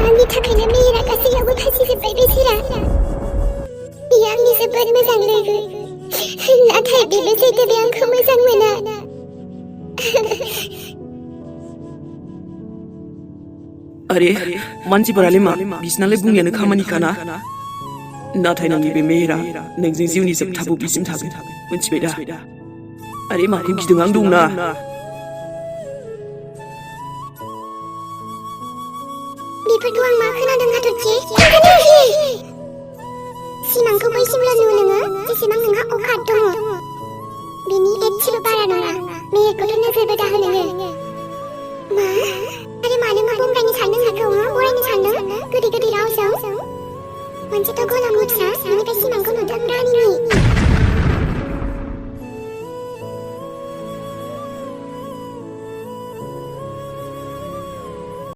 आंनि थाखायनो मेहेरा गासैयावबो फासिजोब्बाय बेसेरा। बियो आंनि जोबोद मोजां लोगो, नाथाय बेबो सैथोबो आंखौ मोजां मोना। अरे मानसिफोरालाय मा बिसिनालाय बुंनायानो खामानिखाना। नाथाय नोंनि बे मेहेरा नोंजों जिउनि जोबथा बुब्लिसिम थागोन, मिथिबाय दा? अरे माखौ गिदों आं दंना। बेफोरखौ आं मा खोनादों हाथरखि? सिमांखौ बैसिमल' नु नोङो जेसेबां नोंहा अखाद दङ। बेनि एसेबो बारा नङा। मेहेरखौथ' नोजोरबो दाहो नोङो। मा? आरो मानो मा बंगायनो सानदों आंखौ? बरायनो सानदों गोदै गोदै रावजों? मोनसेथ' गलाम मुथ्रा